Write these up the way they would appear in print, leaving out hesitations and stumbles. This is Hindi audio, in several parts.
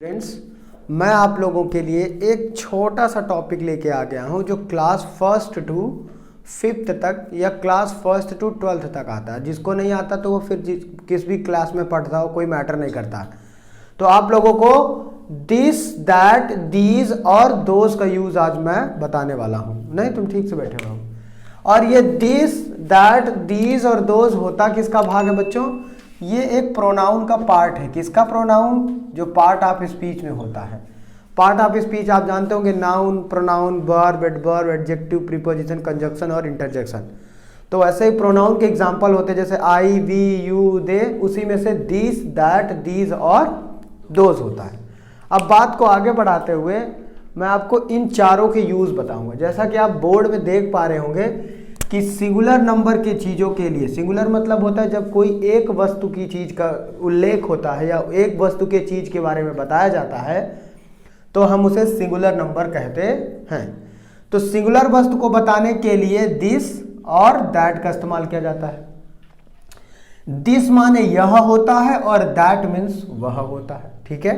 फ्रेंड्स, मैं आप लोगों के लिए एक छोटा सा टॉपिक लेके आ गया हूं जो क्लास फर्स्ट टू फिफ्थ तक या क्लास फर्स्ट टू ट्वेल्थ तक आता है। जिसको नहीं आता तो वो फिर किस भी क्लास में पढ़ता हो, कोई मैटर नहीं करता। तो आप लोगों को दिस, दैट, दीज और दोज का यूज आज मैं बताने वाला हूं। नहीं, तुम ठीक से बैठे रहो। और ये दिस, दैट, दीज और दोज होता किसका भाग है बच्चों? ये एक प्रोनाउन का पार्ट है। किसका प्रोनाउन? जो पार्ट ऑफ स्पीच में होता है। पार्ट ऑफ स्पीच आप जानते होंगे, noun, pronoun, verb, adverb, adjective, preposition, conjunction और इंटरजेक्शन। तो ऐसे ही प्रोनाउन के एग्जांपल होते हैं जैसे आई, वी, यू, दे। उसी में से दिस, दैट, दीज और दोज होता है। अब बात को आगे बढ़ाते हुए मैं आपको इन चारों के यूज बताऊंगा। जैसा कि आप बोर्ड में देख पा रहे होंगे कि सिंगुलर नंबर की चीज़ों के लिए, सिंगुलर मतलब होता है जब कोई एक वस्तु की चीज़ का उल्लेख होता है या एक वस्तु के चीज़ के बारे में बताया जाता है तो हम उसे सिंगुलर नंबर कहते हैं। तो सिंगुलर वस्तु को बताने के लिए दिस और दैट का इस्तेमाल किया जाता है। दिस माने यह होता है और दैट मीन्स वह होता है। ठीक है,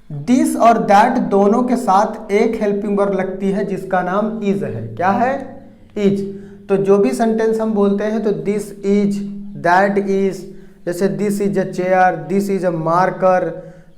दिस और दैट दोनों के साथ एक हेल्पिंग वर्ब लगती है जिसका नाम इज है। क्या है? इज। तो जो भी सेंटेंस हम बोलते हैं तो दिस इज, दैट इज, जैसे this is a chair, this is a marker,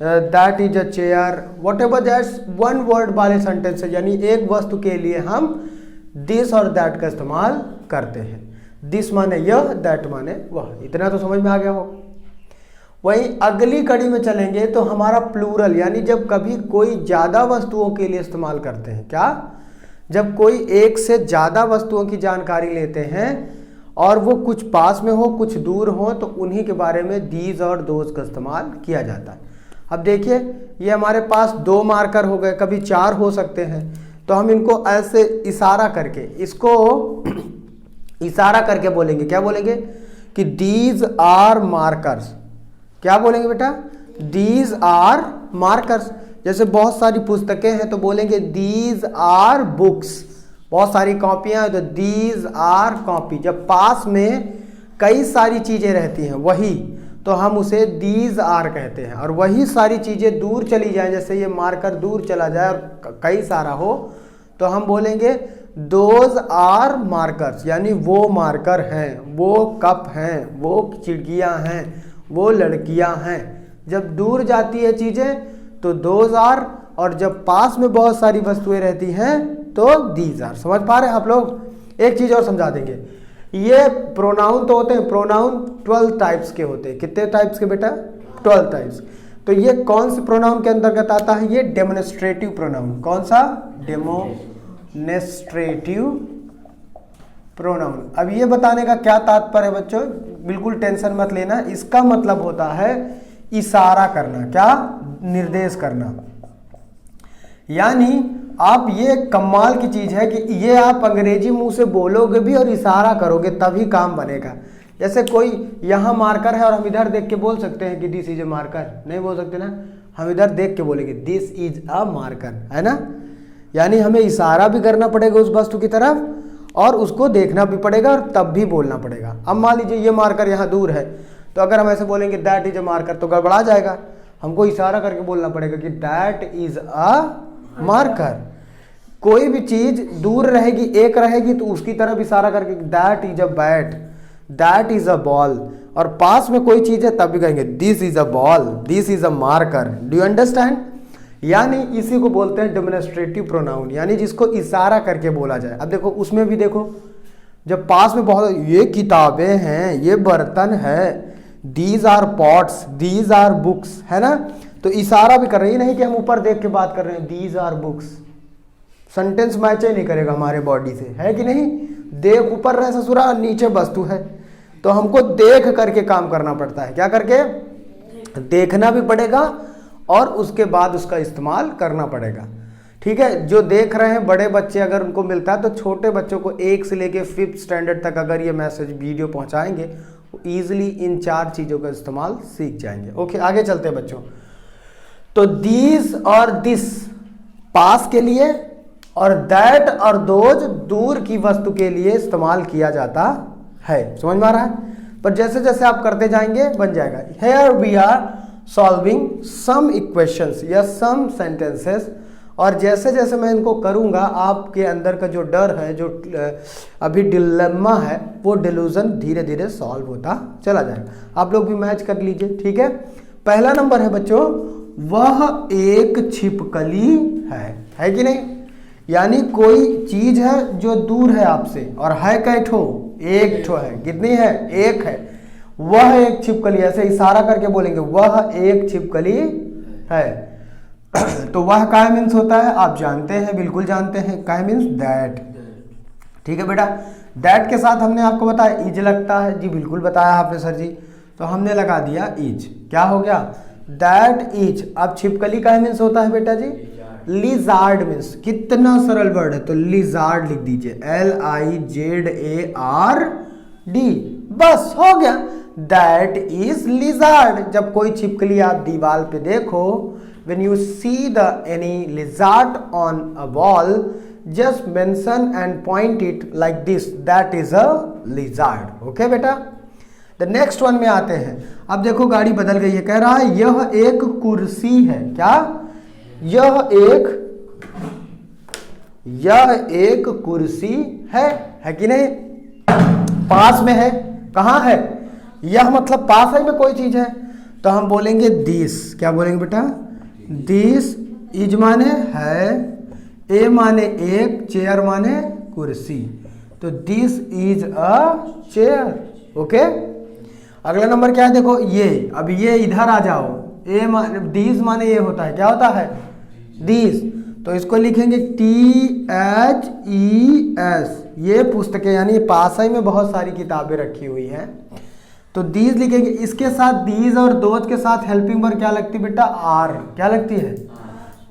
that is a chair, what ever that's one word वाले सेंटेंस है, यानी एक वस्तु के लिए हम दिस और दैट का इस्तेमाल करते हैं। दिस माने यह, दैट माने वह। इतना तो समझ में आ गया हो। वहीं अगली कड़ी में चलेंगे तो हमारा प्लूरल, यानी जब कभी कोई ज्यादा वस्तुओं के लिए इस्तेमाल करते हैं। क्या? जब कोई एक से ज्यादा वस्तुओं की जानकारी लेते हैं और वो कुछ पास में हो कुछ दूर हो तो उन्हीं के बारे में दीज और दोज का इस्तेमाल किया जाता है। अब देखिए, ये हमारे पास दो मार्कर हो गए, कभी चार हो सकते हैं। तो हम इनको ऐसे इशारा करके, इसको इशारा करके बोलेंगे। क्या बोलेंगे? कि दीज आर मार्कर्स। क्या बोलेंगे बेटा? These are markers. जैसे बहुत सारी पुस्तकें हैं तो बोलेंगे दीज आर बुक्स। बहुत सारी कॉपियां हैं तो दीज आर कॉपी। जब पास में कई सारी चीजें रहती हैं वही, तो हम उसे दीज आर कहते हैं। और वही सारी चीजें दूर चली जाएं, जैसे ये मार्कर दूर चला जाए और कई सारा हो, तो हम बोलेंगे दोज आर मार्कर्स, यानी वो मार्कर हैं, वो कप हैं, वो चिड़ियाँ हैं, वो लड़कियां हैं। जब दूर जाती है चीजें तो दोज आर, और जब पास में बहुत सारी वस्तुएं रहती हैं तो दीज आर। समझ पा रहे हैं आप लोग? एक चीज और समझा देंगे। ये प्रोनाउन तो होते हैं, प्रोनाउन 12 टाइप्स के होते हैं। कितने टाइप्स के बेटा? 12 टाइप्स। तो ये कौन से प्रोनाउन के अंतर्गत आता है? ये डेमोन्स्ट्रेटिव प्रोनाउन। कौन सा? Demonstrative pronoun. अब ये बताने का क्या तात्पर्य है बच्चों? बिल्कुल टेंशन मत लेना। इसका मतलब होता है इशारा करना। क्या? निर्देश करना। यानी आप, ये कमाल की चीज है कि ये आप अंग्रेजी मुंह से बोलोगे भी और इशारा करोगे तभी काम बनेगा। जैसे कोई यहाँ मार्कर है और हम इधर देख के बोल सकते हैं कि दिस इज ए मार्कर? नहीं बोल सकते ना। हम इधर देख के बोलेंगे दिस इज अ मार्कर, है ना। यानी हमें इशारा भी करना पड़ेगा उस वस्तु की तरफ और उसको देखना भी पड़ेगा और तब भी बोलना पड़ेगा। अब मान लीजिए ये मार्कर यहाँ दूर है तो अगर हम ऐसे बोलेंगे दैट इज अ मार्कर तो गड़बड़ा जाएगा। हमको इशारा करके बोलना पड़ेगा कि दैट इज अ मार्कर। कोई भी चीज दूर रहेगी, एक रहेगी तो उसकी तरफ इशारा करके that is a bat, that is a ball. और पास में कोई चीज है तब भी कहेंगे this is a ball, this is a marker. Do you understand? यानी इसी को बोलते हैं डेमोन्स्ट्रेटिव प्रोनाउन, यानी जिसको इशारा करके बोला जाए। अब देखो, उसमें भी देखो, जब पास में बहुत, ये किताबें हैं, ये बर्तन है, these are pots, these are books, है ना। तो इशारा भी कर रही है, नहीं कि हम ऊपर देख के बात कर रहे हैं these are books. Sentence match ही नहीं करेगा हमारे बॉडी से, है कि नहीं। देख, ऊपर रहे ससुरा, नीचे वस्तु है, तो हमको देख करके काम करना पड़ता है। क्या करके? देखना भी पड़ेगा और उसके बाद उसका इस्तेमाल करना पड़ेगा। ठीक है। जो देख रहे हैं बड़े बच्चे, अगर उनको मिलता है तो छोटे बच्चों को 1 से लेके 5th स्टैंडर्ड तक अगर ये मैसेज वीडियो पहुंचाएंगे इजिली इन 4 चीजों का इस्तेमाल सीख जाएंगे। ओके, आगे चलते हैं बच्चों। तो दीज और दिस पास के लिए और दैट और दोज दूर की वस्तु के लिए इस्तेमाल किया जाता है। समझ में आ रहा है? पर जैसे जैसे आप करते जाएंगे बन जाएगा। Here we are solving some equations या सम सेंटेंसेस। और जैसे जैसे मैं इनको करूंगा आपके अंदर का जो डर है, जो अभी डिलेमा है, वो डिल्यूजन धीरे धीरे सॉल्व होता चला जाएगा। आप लोग भी मैच कर लीजिए, ठीक है। पहला नंबर है बच्चों, वह एक छिपकली है कि नहीं? यानी कोई चीज है जो दूर है आपसे, और है कै ठो? एक ठो है। कितनी है? एक है। वह एक छिपकली, ऐसे इशारा करके बोलेंगे वह एक छिपकली है। तो वह काय मीन्स होता है, आप जानते हैं, बिल्कुल जानते हैं। काय मीन्स दैट, ठीक है बेटा। दैट के साथ हमने आपको बताया इज लगता है, जी बिल्कुल बताया आपने सर जी। तो हमने लगा दिया इज, क्या हो गया? That is. अब छिपकली काय मीन्स होता है बेटा जी? Lizard means. कितना सरल वर्ड है, तो लिजार्ड लिख दीजिए, LIZARD, बस हो गया। That is lizard. जब कोई छिपकली आप दीवार पे देखो, when you see any lizard on a wall, just mention and point it like this, that is a lizard. Okay बेटा। The next one में आते हैं। अब देखो गाड़ी बदल गई है, कह रहा है यह एक कुर्सी है। क्या? यह एक कुर्सी है कि नहीं? पास में है। कहाँ है? यह मतलब पास है में कोई चीज है, तो हम बोलेंगे दिस। क्या बोलेंगे बेटा? दिस। इज माने है, ए माने एक, चेयर माने कुर्सी, तो this is a chair. Okay. अगला नंबर क्या है देखो, ये। अब ये इधर आ जाओ, ए माने दिस माने ये होता है, क्या होता है? दिस। तो इसको लिखेंगे THES। ये पुस्तकें, यानी पास ही में बहुत सारी किताबें रखी हुई हैं, तो दीज लिखेंगे। इसके साथ दीज और दोज के साथ हेल्पिंग वर्ब क्या लगती है बेटा? आर। क्या लगती है?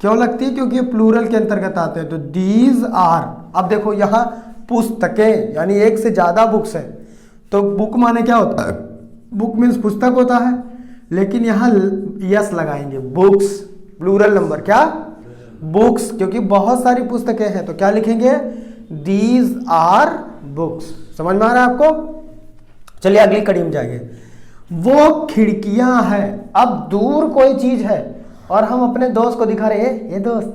क्यों लगती है? क्योंकि ये प्लूरल के अंतर्गत आते हैं, तो दीज आर। अब देखो यहाँ पुस्तकें, यानी एक से ज्यादा बुक्स है, तो बुक माने क्या होता है? बुक मीन्स पुस्तक होता है, लेकिन यहाँ यस लगाएंगे, बुक्स, प्लूरल नंबर। क्या? बुक्स, क्योंकि बहुत सारी पुस्तकें हैं, तो क्या लिखेंगे? These are books. समझ में आ रहा है आपको? चलिए अगली कड़ी में जाएंगे। वो खिड़कियां हैं। अब दूर कोई चीज है और हम अपने दोस्त को दिखा रहे हैं, ये दोस्त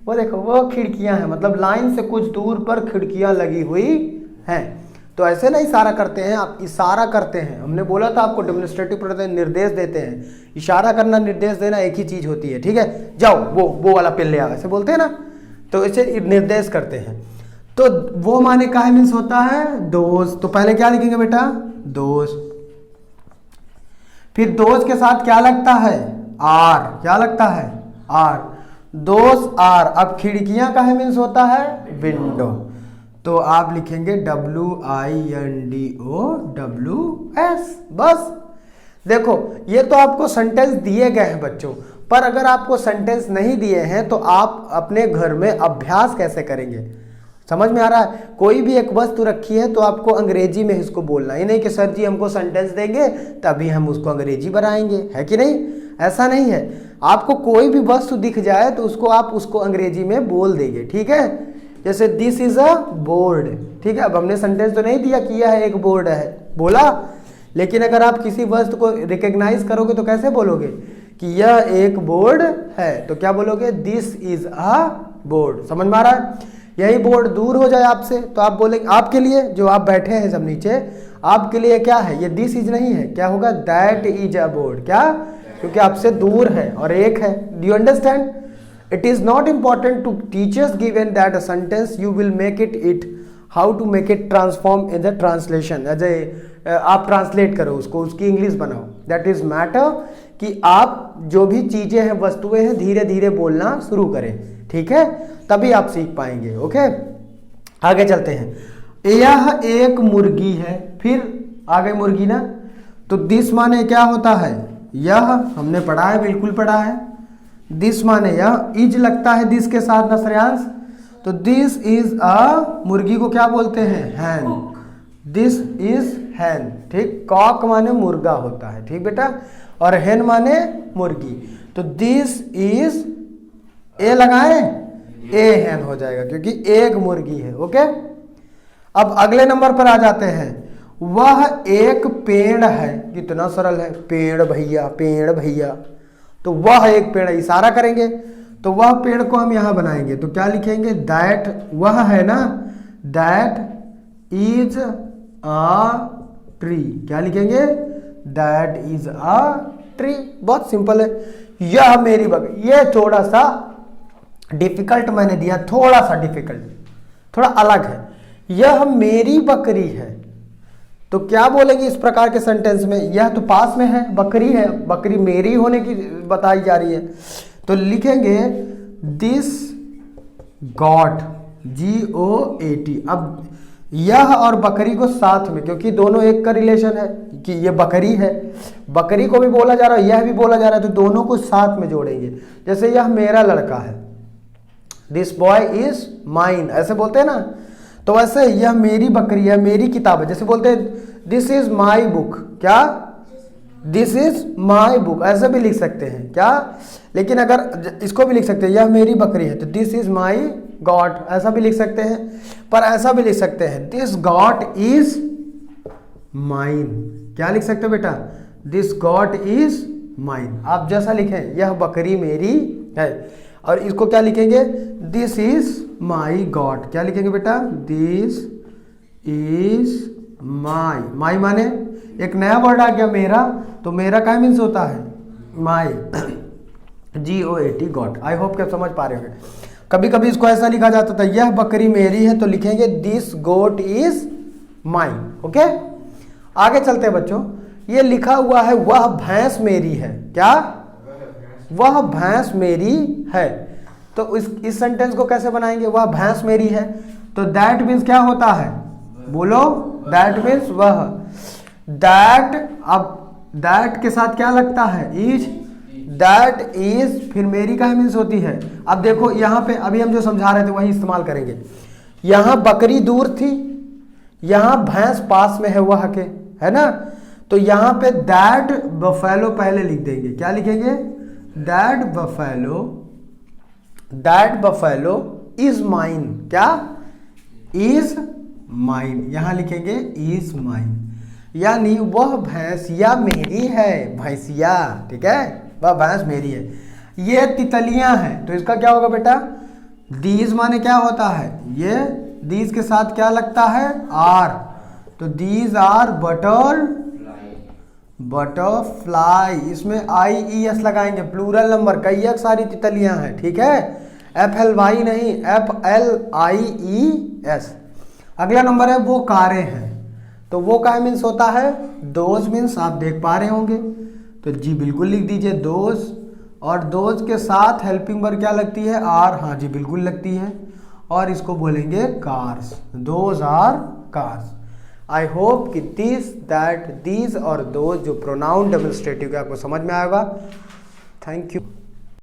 वो देखो वो खिड़कियां हैं, मतलब लाइन से कुछ दूर पर खिड़कियां लगी हुई हैं। तो ऐसे ना इशारा करते हैं, आप इशारा करते हैं। हमने बोला था आपको डेमोन्स्ट्रेटिव पढ़ते हैं, निर्देश देते हैं। इशारा करना, निर्देश देना एक ही चीज होती है, ठीक है। जाओ वो वाला पेन ले आओ, ऐसे बोलते हैं ना, तो इसे निर्देश करते हैं। तो वो माने का मीन्स होता है दोस्त। तो पहले क्या लिखेंगे बेटा? दोस्त। फिर दोस्त के साथ क्या लगता है? आर। क्या लगता है? आर। दोस्त आर। अब खिड़कियां का मीन्स होता है विंडो, तो आप लिखेंगे WINDOWS। बस देखो, ये तो आपको सेंटेंस दिए गए हैं बच्चों, पर अगर आपको सेंटेंस नहीं दिए हैं तो आप अपने घर में अभ्यास कैसे करेंगे? समझ में आ रहा है? कोई भी एक वस्तु रखी है तो आपको अंग्रेजी में इसको बोलना, ही नहीं कि सर जी हमको सेंटेंस देंगे तभी हम उसको अंग्रेजी बनाएंगे, है कि नहीं? ऐसा नहीं है। आपको कोई भी वस्तु दिख जाए तो आप उसको अंग्रेजी में बोल देंगे, ठीक है। जैसे दिस इज अ बोर्ड, ठीक है। अब हमने सेंटेंस तो नहीं दिया कि यह एक बोर्ड है, बोला, लेकिन अगर आप किसी वस्तु को रिकॉग्नाइज करोगे तो कैसे बोलोगे कि यह एक बोर्ड है? तो क्या बोलोगे? This is a board. समझ में आ रहा है? यही बोर्ड दूर हो जाए आपसे तो आप बोलेंगे, आपके लिए जो आप बैठे हैं सब नीचे, आपके लिए क्या है? ये दिस इज नहीं है, क्या होगा? That is a board. क्या? क्योंकि आपसे दूर है और एक है। Do you understand? It is not important to teachers given that a sentence, you will make it how to make it transform in the translation. आप ट्रांसलेट करो उसको, उसकी इंग्लिश बनाओ। दैट इज मैटर कि आप जो भी चीजें हैं, वस्तुएं हैं, धीरे धीरे बोलना शुरू करें, ठीक है, तभी आप सीख पाएंगे। ओके, आगे चलते हैं। यह एक मुर्गी है। फिर आ गई मुर्गी ना, तो दिस माने क्या होता है? यह हमने पढ़ा है, बिल्कुल पढ़ा है। दिस माने यह, इज लगता है दिस के साथ ना श्रेयांश, तो दिस इज अ, मुर्गी को क्या बोलते हैं? हैन। दिस इज हैन, ठीक। कॉक माने मुर्गा होता है, ठीक बेटा, और हैन माने मुर्गी। तो दिस इज, ए लगाए, ए हैन हो जाएगा क्योंकि एक मुर्गी है। ओके, अब अगले नंबर पर आ जाते हैं। वह एक पेड़ है। कितना सरल है, पेड़ भैया, पेड़ भैया। तो वह एक पेड़, इशारा करेंगे तो वह पेड़ को हम यहां बनाएंगे तो क्या लिखेंगे, दैट, वह है ना, दैट इज अ ट्री, क्या लिखेंगे, दैट इज अ ट्री। बहुत सिंपल है। यह मेरी बकरी, यह थोड़ा सा डिफिकल्ट मैंने दिया, थोड़ा सा डिफिकल्ट, थोड़ा अलग है। यह मेरी बकरी है, तो क्या बोलेंगे इस प्रकार के सेंटेंस में, यह तो पास में है, बकरी है, बकरी मेरी होने की बताई जा रही है, तो लिखेंगे दिस गॉट, GOAT। अब यह और बकरी को साथ में, क्योंकि दोनों एक का रिलेशन है कि ये बकरी है, बकरी को भी बोला जा रहा है, यह भी बोला जा रहा है, तो दोनों को साथ में जोड़ेंगे। जैसे यह मेरा लड़का है, दिस बॉय इज माइन, ऐसे बोलते हैं ना, तो वैसे यह मेरी बकरी है, मेरी किताब है, जैसे बोलते हैं दिस इज माई बुक, क्या, दिस इज माई बुक, ऐसे भी लिख सकते हैं क्या। लेकिन अगर इसको भी लिख सकते हैं, यह मेरी बकरी है, तो दिस इज माई गॉट, ऐसा भी लिख सकते हैं। पर ऐसा भी लिख सकते हैं, दिस गॉट इज माइन, क्या लिख सकते हो बेटा, दिस गॉट इज माइन। आप जैसा लिखें, यह बकरी मेरी है, और इसको क्या लिखेंगे, दिस इज माई गॉट, क्या लिखेंगे बेटा, दिस इज माई, माई माने एक नया वर्ड आ गया मेरा, तो मेरा क्या मीन्स होता है, माई, GOAT, गॉट। आई होप कि आप समझ पा रहे हो। कभी कभी इसको ऐसा लिखा जाता था, यह बकरी मेरी है, तो लिखेंगे this goat is mine. Okay, आगे चलते हैं बच्चों। ये लिखा हुआ है वह भैंस मेरी है, क्या, वह भैंस मेरी है, तो इस सेंटेंस को कैसे बनाएंगे, वह भैंस मेरी है, तो दैट मीन्स क्या होता है, बोलो, दैट मीन्स वह, दैट, अब दैट के साथ क्या लगता है, इज, दैट इज, फिर मेरी का मीन्स होती है। अब देखो यहाँ पे अभी हम जो समझा रहे थे वही इस्तेमाल करेंगे। यहाँ बकरी दूर थी, यहाँ भैंस पास में है वह के, है ना, तो यहाँ पे दैट बफेलो पहले लिख देंगे, क्या लिखेंगे, दैट बफेलो इज माइन, क्या, इज माइन, यहां लिखेंगे इज माइन, यानी वह भैंसिया मेरी है, भैंसिया, ठीक है, वह भैंस मेरी है। ये तितलियां हैं, तो इसका क्या होगा बेटा, दीज माने क्या होता है, ये दीज के साथ क्या लगता है, आर, तो दीज आर बटरफ्लाई, इसमें IES लगाएंगे, प्लूरल नंबर, कई सारी तितलियां हैं, ठीक है, FLY नहीं, FLIES। अगला नंबर है वो कारें हैं, तो वो का मीन्स होता है, दोज मीन्स, आप देख पा रहे होंगे, तो जी बिल्कुल लिख दीजिए दोज, और दोज के साथ हेल्पिंग वर्ब क्या लगती है, आर, हाँ जी बिल्कुल लगती है, और इसको बोलेंगे cars, those are cars. I hope कि दिस, दैट, दीज और दोज जो प्रोनाउन डेमोन्स्ट्रेटिव के आपको समझ में आएगा। Thank you.